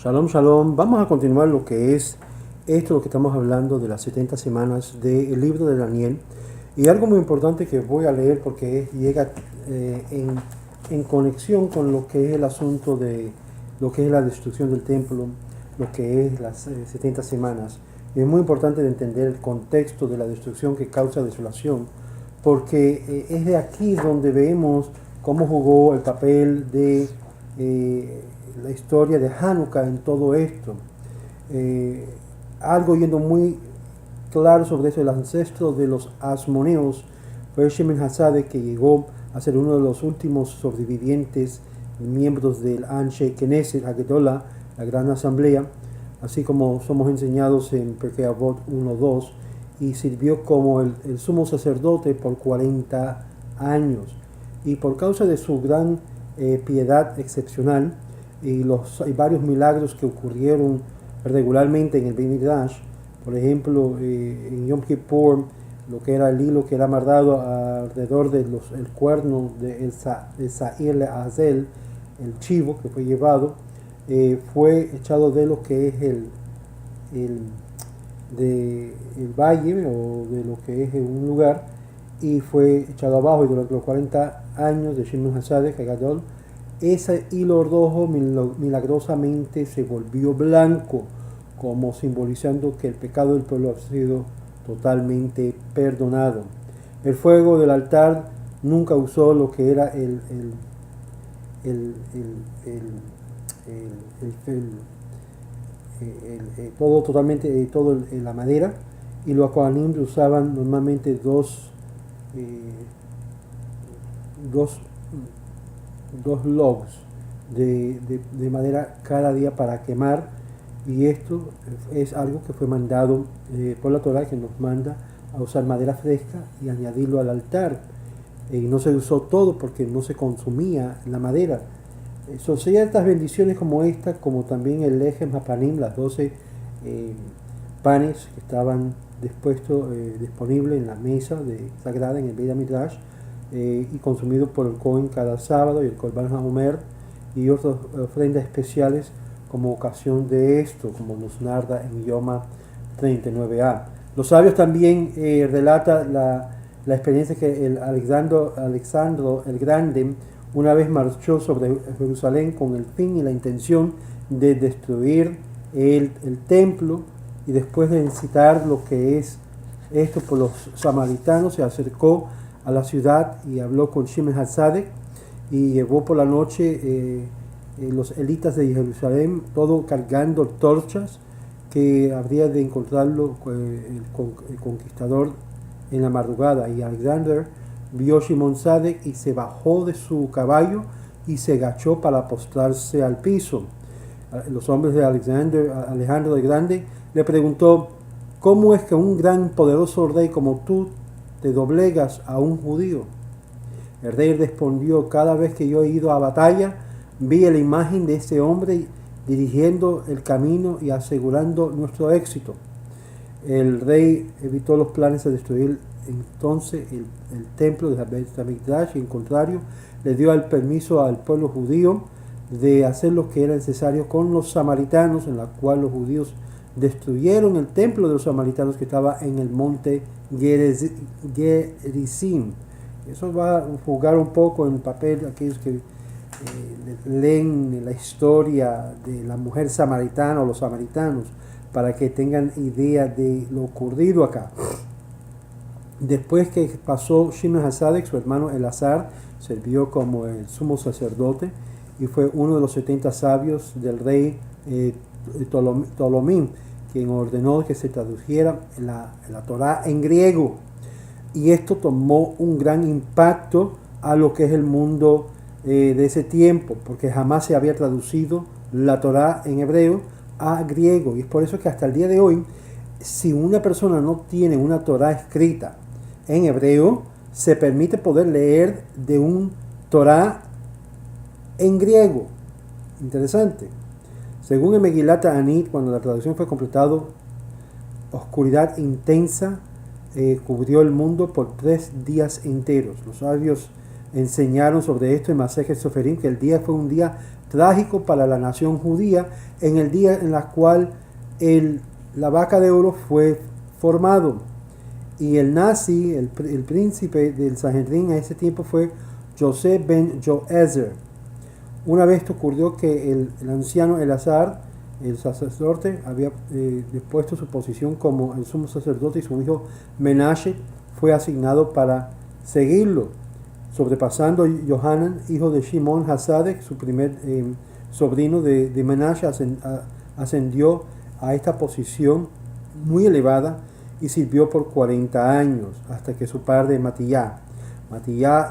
Shalom, shalom. Vamos a continuar lo que es esto, lo que estamos hablando de las 70 semanas del libro de Daniel. Y algo muy importante que voy a leer porque llega en conexión con lo que es el asunto de lo que es la destrucción del templo, lo que es las 70 semanas. Y es muy importante de entender el contexto de la destrucción que causa desolación, porque es de aquí donde vemos cómo jugó el papel de la historia de Hanukkah en todo esto. Eh, Algo yendo muy claro sobre eso, el ancestro de los asmoneos fue Shemen Hassade, que llegó a ser uno de los últimos sobrevivientes miembros del Anshe Knesset Hagdolah, la gran asamblea, así como somos enseñados en Pirkei Avot 1:2, y sirvió como el sumo sacerdote por 40 años. Y por causa de su gran piedad excepcional y varios milagros que ocurrieron regularmente en el Beit Midrash, por ejemplo, en Yom Kippur, lo que era el hilo que era amarrado alrededor del cuerno de Sa'ir Azel, el chivo que fue llevado, fue echado de lo que es el, el valle o de lo que es un lugar, y fue echado abajo, y durante los 40 años de Shemen Hassade, Hagadol, ese hilo rojo milagrosamente se volvió blanco, como simbolizando que el pecado del pueblo ha sido totalmente perdonado. El fuego del altar nunca usó lo que era todo totalmente la madera, y los kohanim usaban normalmente dos logs de madera cada día para quemar, y esto es algo que fue mandado por la Torah, que nos manda a usar madera fresca y añadirlo al altar. Y no se usó todo porque no se consumía la madera. Son ciertas bendiciones como esta, como también el Lechem Hapanim, las 12 panes que estaban disponibles en la mesa sagrada en el Beit Midrash, y consumidos por el Cohen cada sábado, y el Korban HaOmer y otras ofrendas especiales como ocasión de esto, como nos narra en Yoma 39a. Los sabios también relata la experiencia que el Alexandro el Grande una vez marchó sobre Jerusalén con el fin y la intención de destruir el templo, y después de incitar lo que es esto por los samaritanos, se acercó a la ciudad y habló con Shemen Hassade, y llevó por la noche los elitas de Jerusalén, todo cargando torchas, que habría de encontrarlo el conquistador en la madrugada. Y Alexander vio Shimon Sadek y se bajó de su caballo y se agachó para postrarse al piso. Los hombres de Alejandro el Grande le preguntó: ¿cómo es que un gran poderoso rey como tú te doblegas a un judío? El rey respondió: cada vez que yo he ido a batalla, vi la imagen de ese hombre dirigiendo el camino y asegurando nuestro éxito. El rey evitó los planes de destruir entonces el templo de Beit HaMikdash, y en contrario le dio el permiso al pueblo judío de hacer lo que era necesario con los samaritanos, en la cual los judíos destruyeron el templo de los samaritanos que estaba en el monte Gerizim. Eso va a jugar un poco en papel aquellos que leen la historia de la mujer samaritana o los samaritanos, para que tengan idea de lo ocurrido acá. Después que pasó Shemen Hassade, su hermano Elazar sirvió como el sumo sacerdote y fue uno de los 70 sabios del rey Ptolomeo, quien ordenó que se tradujera la Torá en griego. Y esto tomó un gran impacto a lo que es el mundo de ese tiempo, porque jamás se había traducido la Torá en hebreo a griego. Y es por eso que hasta el día de hoy, si una persona no tiene una Torá escrita en hebreo, se permite poder leer de un Torá en griego. Interesante. Según el Megilat Ta'anit, cuando la traducción fue completada, oscuridad intensa cubrió el mundo por 3 días enteros. Los sabios enseñaron sobre esto en Masejet Soferim, que el día fue un día trágico para la nación judía en el día en el cual la vaca de oro fue formado. Y el nazi, el príncipe del Sanhedrin a ese tiempo fue Joseph ben Joezer. Una vez ocurrió que el anciano Elazar, el sacerdote, había puesto su posición como el sumo sacerdote, y su hijo Menashe fue asignado para seguirlo, sobrepasando Johanan, hijo de Shimon Hasadek, su primer sobrino de Menashe, ascendió a esta posición muy elevada y sirvió por 40 años, hasta que su padre Matiyá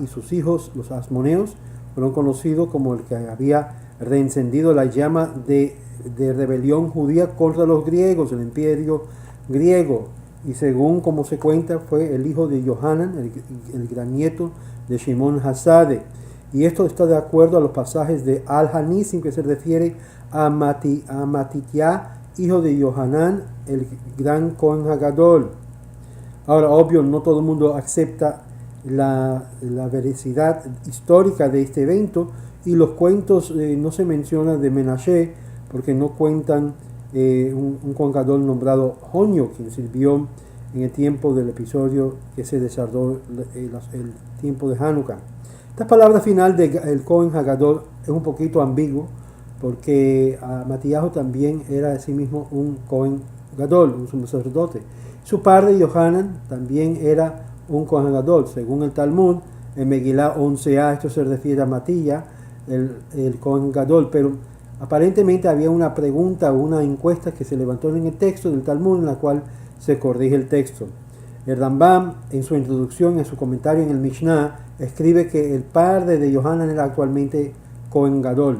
y sus hijos, los asmoneos, fueron conocidos como el que había reencendido la llama de rebelión judía contra los griegos, el imperio griego. Y según como se cuenta, fue el hijo de Johanan, el gran nieto de Shimon Hasadek. Y esto está de acuerdo a los pasajes de Al-Hanisim, que se refiere a Matitya, hijo de Johanan, el gran Kohen Hagadol. Ahora, obvio, no todo el mundo acepta la veracidad histórica de este evento, y los cuentos no se menciona de Menashe, porque no cuentan un Kohen Gadol nombrado Jonio, quien sirvió en el tiempo del episodio que se desarrolló el tiempo de Hanukkah. Esta palabra final del Kohen Hagadol es un poquito ambiguo, porque Matías también era a sí mismo un Kohen Gadol, un sumo sacerdote. Su padre Johanan también era un Kohen Gadol. Según el Talmud, en Megilá 11a, esto se refiere a Matías, el Kohen Gadol, pero aparentemente había una pregunta o una encuesta que se levantó en el texto del Talmud, en la cual se corrige el texto. El Rambam, en su introducción, en su comentario en el Mishnah, escribe que el padre de Johanan era actualmente Kohen Gadol.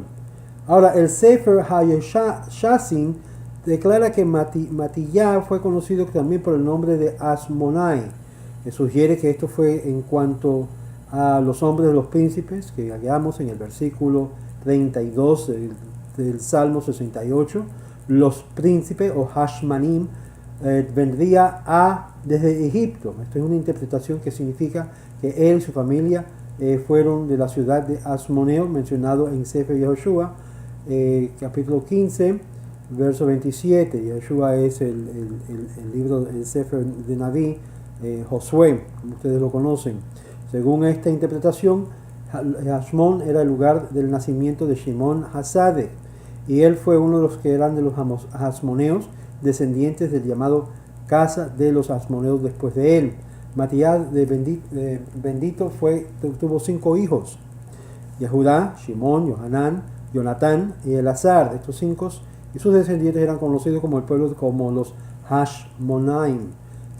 Ahora, el Sefer HaYeshassim declara que Matiyá fue conocido también por el nombre de Asmonai, que sugiere que esto fue en cuanto a los hombres de los príncipes, que hallamos en el versículo 32 del Salmo 68. Los príncipes o Hashmanim vendría desde Egipto. Esto es una interpretación que significa que él y su familia fueron de la ciudad de Asmoneo, mencionado en Sefer Yehoshua, capítulo 15, verso 27. Yehoshua es el libro del Sefer de Naví, Josué, como ustedes lo conocen. Según esta interpretación, Hashmon era el lugar del nacimiento de Shimon Hasadek, y él fue uno de los que eran de los Hasmoneos, descendientes del llamado casa de los Hasmoneos después de él. Matías bendito tuvo 5 hijos: Yehudá, Shimón, Johanán, Jonatán y Elazar. Estos 5 y sus descendientes eran conocidos como el pueblo, como los Hashmonaim,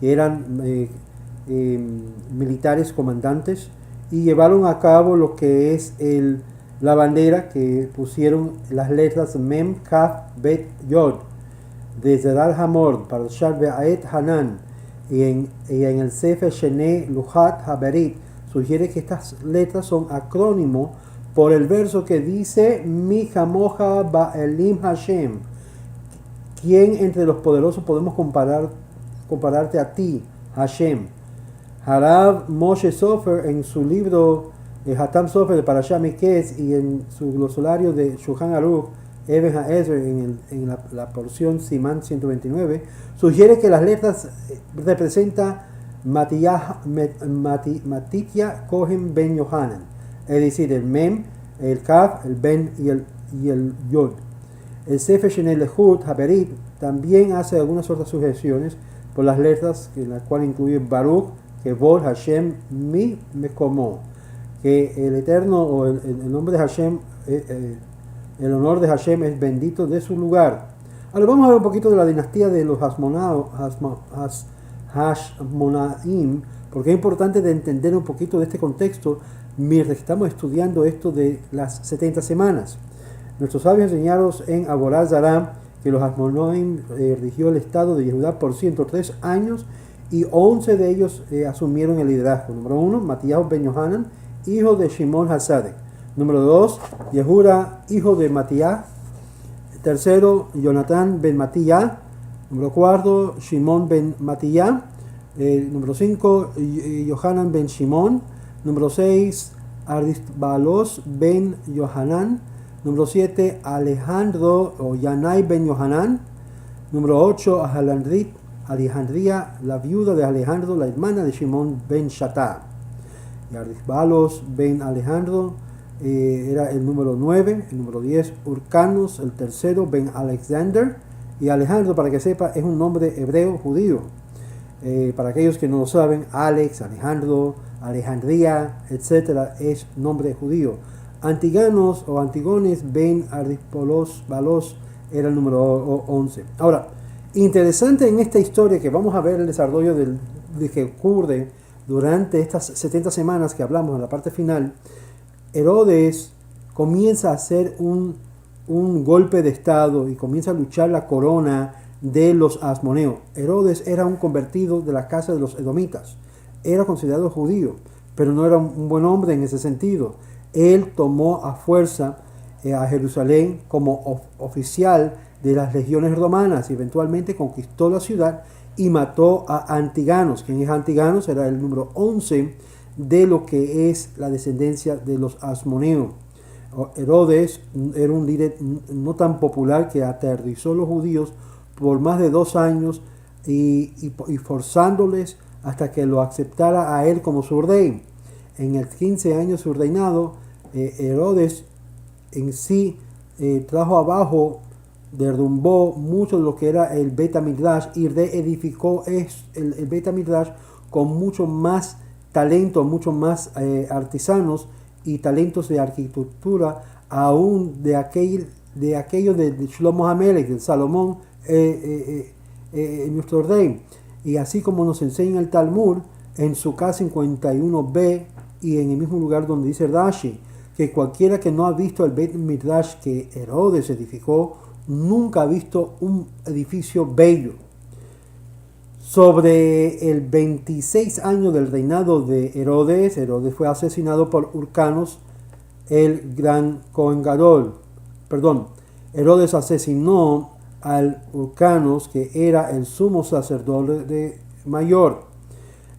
que eran militares comandantes, y llevaron a cabo lo que es la bandera, que pusieron las letras Mem, Kaf, Bet, Yod, de Zedal Hamor, para Shad Be'aet Hanan, y en el Sefer Shene Luhat Haberit sugiere que estas letras son acrónimo por el verso que dice Mi Hamoja Ba'elim Hashem, ¿quién entre los poderosos podemos compararte a ti, Hashem? Harav Moshe Sofer, en su libro Hatam Sofer de Parashá Miketz, y en su glosolario de Shulchan Aruch Eben HaEzer, en la porción Simán 129, sugiere que las letras representan Matitya Kohen Ben Yohanan, es decir, el Mem, el Kaf, el Ben y el Yod. El Sefer Shenei Lehut Haberit también hace algunas otras sugestiones por las letras, en las cuales incluye Baruch Kevod Hashem Mi Mekomo, que el Eterno, o el nombre de Hashem, el honor de Hashem es bendito de su lugar. Ahora vamos a ver un poquito de la dinastía de los Hashmonaim, porque es importante de entender un poquito de este contexto mientras estamos estudiando esto de las 70 semanas. Nuestros sabios enseñaron en Aborá Zará que los Hashmonaim rigió el estado de Yehudá por 103 años, y 11 de ellos asumieron el liderazgo. Número 1, Matías ben Yohanan, hijo de Shimon Hasadek. Número 2, Yehura, hijo de Matías. Tercero, Jonatán ben Matías. Número 4, Shimon ben Matías. Número 5, Yohanan ben Shimon. Número 6, Ardisbalos ben Yohanan. Número 7, Alejandro o Yanai ben Yohanan. Número 8, Alejandría, la viuda de Alejandro, la hermana de Shimón ben Shattá. Y Arrisbalos ben Alejandro era el número 9. El número 10, Urcanos, el tercero, ben Alexander. Y Alejandro, para que sepa, es un nombre hebreo judío. Para aquellos que no lo saben, Alex, Alejandro, Alejandría, etc. es nombre judío. Antiganos o Antigones ben Arrisbalos era el número 11. Ahora, interesante en esta historia que vamos a ver el desarrollo de que ocurre durante estas 70 semanas que hablamos en la parte final. Herodes comienza a hacer un golpe de estado y comienza a luchar la corona de los asmoneos. Herodes era un convertido de la casa de los edomitas. Era considerado judío, pero no era un buen hombre en ese sentido. Él tomó a fuerza a Jerusalén como oficial de las legiones romanas y eventualmente conquistó la ciudad y mató a Antiganos. ¿Quién es Antiganos? Era el número 11 de lo que es la descendencia de los asmoneos. Herodes era un líder no tan popular que aterrorizó a los judíos por más de 2 años y forzándoles hasta que lo aceptara a él como su rey. En el 15 años de su reinado, Herodes en sí trajo abajo, derrumbó mucho de lo que era el Bet HaMikdash y reedificó el Bet HaMikdash con mucho más talento, mucho más artesanos y talentos de arquitectura, aún de aquello de Shlomo HaMelech, de Salomón, nuestro rey. Y así como nos enseña el Talmud, en su K51b y en el mismo lugar donde dice Rashi, que cualquiera que no ha visto el Bet Midrash que Herodes edificó, nunca ha visto un edificio bello. Sobre el 26 años del reinado de Herodes, Herodes fue asesinado por Urcanos, el gran Cohen Gadol. Herodes asesinó al Urcanos, que era el sumo sacerdote mayor,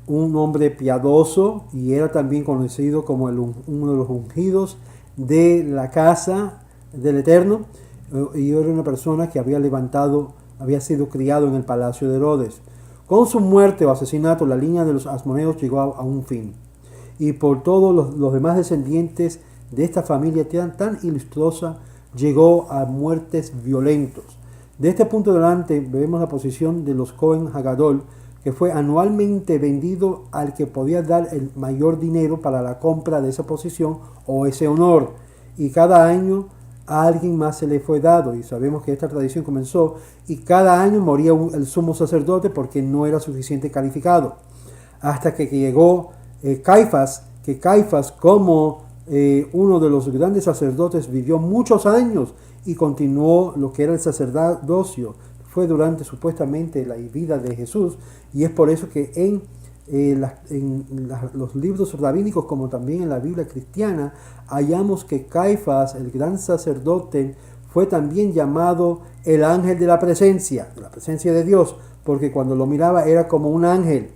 un hombre piadoso, y era también conocido como uno de los ungidos de la casa del Eterno, y era una persona que había sido criado en el palacio de Herodes. Con su muerte o asesinato, la línea de los asmoneos llegó a un fin, y por todos los demás descendientes de esta familia tan ilustrosa llegó a muertes violentos. De este punto de adelante vemos la posición de los Cohen Hagadol, que fue anualmente vendido al que podía dar el mayor dinero para la compra de esa posición o ese honor, y cada año a alguien más se le fue dado, y sabemos que esta tradición comenzó, y cada año moría el sumo sacerdote porque no era suficiente calificado, hasta que llegó Caifás, que Caifás, como uno de los grandes sacerdotes, vivió muchos años y continuó lo que era el sacerdocio. Fue durante supuestamente la vida de Jesús, y es por eso que en los libros rabínicos, como también en la Biblia cristiana, hallamos que Caifás, el gran sacerdote, fue también llamado el ángel de la presencia de Dios, porque cuando lo miraba era como un ángel.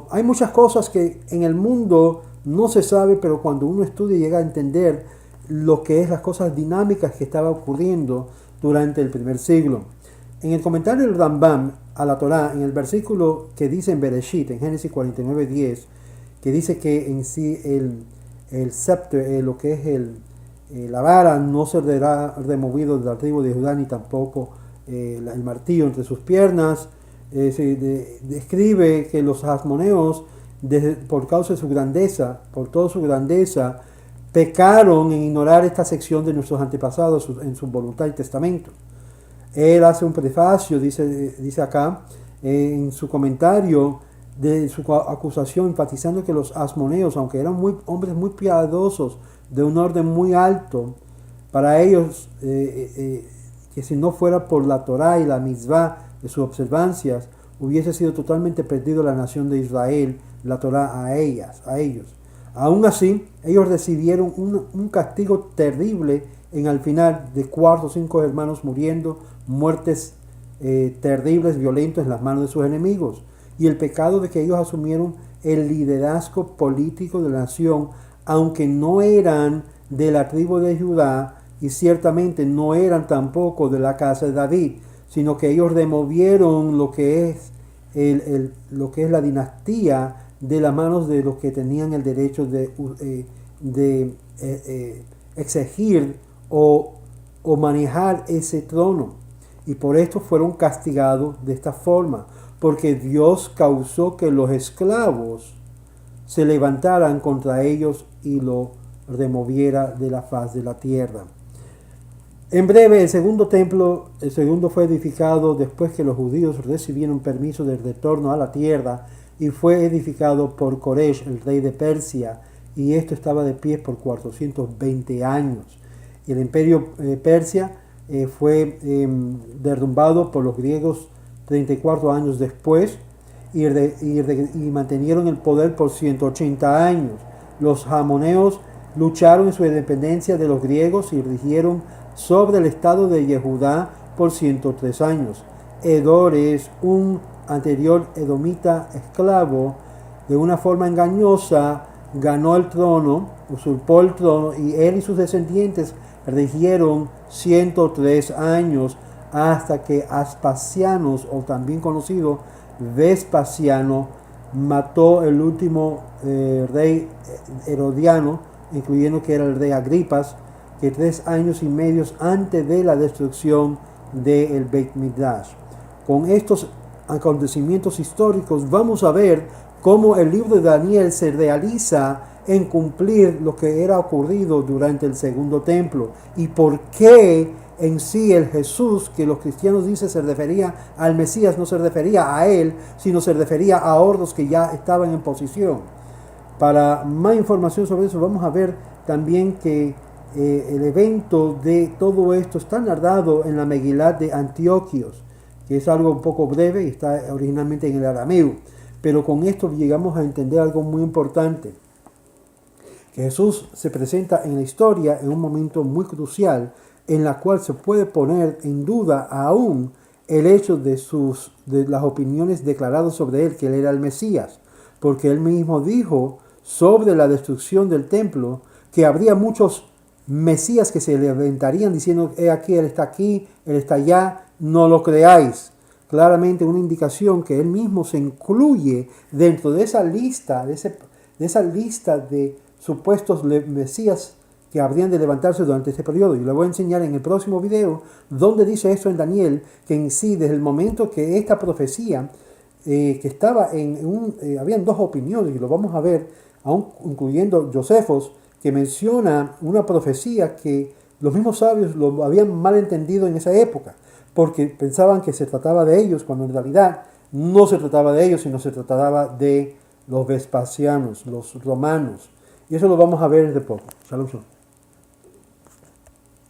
Hay muchas cosas que en el mundo no se sabe, pero cuando uno estudia llega a entender lo que es las cosas dinámicas que estaba ocurriendo durante el primer siglo. En el comentario del Rambam a la Torá, en el versículo que dice en Bereshit, en Génesis 49:10, que dice que en sí el scepter, lo que es la vara, no será removido de la tribu de Judá, ni tampoco el martillo entre sus piernas. Describe que los asmoneos, por causa de su grandeza, por toda su grandeza, pecaron en ignorar esta sección de nuestros antepasados en su voluntad y testamento. Él hace un prefacio, dice acá, en su comentario de su acusación, enfatizando que los asmoneos, aunque eran hombres muy piadosos, de un orden muy alto, para ellos, que si no fuera por la Torá y la mitzvah de sus observancias, hubiese sido totalmente perdido la nación de Israel, la Torá a ellos. Aún así, ellos recibieron un castigo terrible en el final, de 4 o 5 hermanos muriendo, muertes terribles, violentas en las manos de sus enemigos, y el pecado de que ellos asumieron el liderazgo político de la nación, aunque no eran de la tribu de Judá, y ciertamente no eran tampoco de la casa de David, sino que ellos removieron lo que es lo que es la dinastía de las manos de los que tenían el derecho de exigir o manejar ese trono. Y por esto fueron castigados de esta forma, porque Dios causó que los esclavos se levantaran contra ellos y lo removiera de la faz de la tierra. En breve, el segundo fue edificado después que los judíos recibieron permiso de retorno a la tierra, y fue edificado por Koresh, el rey de Persia, y esto estaba de pie por 420 años. Y el imperio Persia fue derrumbado por los griegos 34 años después, y mantenieron el poder por 180 años. Los jamoneos lucharon en su independencia de los griegos y rigieron sobre el estado de Yehudá por 103 años. Edores, un anterior edomita esclavo, de una forma engañosa ganó el trono, usurpó el trono, y él y sus descendientes rigieron 103 años hasta que Aspasianos, o también conocido Vespasiano, mató el último rey herodiano, incluyendo que era el rey Agripas, que 3 años y medio antes de la destrucción del Beit Midrash. Con estos acontecimientos históricos vamos a ver cómo el libro de Daniel se realiza en cumplir lo que era ocurrido durante el segundo templo, y por qué en sí el Jesús que los cristianos dicen se refería al Mesías no se refería a él, sino se refería a otros que ya estaban en posición. Para más información sobre eso vamos a ver también que el evento de todo esto está narrado en la Megilá de Antioquios, que es algo un poco breve y está originalmente en el arameo, pero con esto llegamos a entender algo muy importante, que Jesús se presenta en la historia en un momento muy crucial, en la cual se puede poner en duda aún el hecho de las opiniones declaradas sobre él, que él era el Mesías, porque él mismo dijo sobre la destrucción del templo que habría muchos Mesías que se levantarían diciendo: he aquí, él está allá, no lo creáis. Claramente una indicación que él mismo se incluye dentro de esa lista, de esa lista de supuestos Mesías que habrían de levantarse durante este periodo. Y le voy a enseñar en el próximo video donde dice esto en Daniel, que en sí, desde el momento que esta profecía, que estaba habían dos opiniones, y lo vamos a ver, aún incluyendo Josefos, que menciona una profecía que los mismos sabios lo habían mal entendido en esa época, porque pensaban que se trataba de ellos, cuando en realidad no se trataba de ellos, sino se trataba de los vespasianos, los romanos. Y eso lo vamos a ver de poco. Shalom, shalom.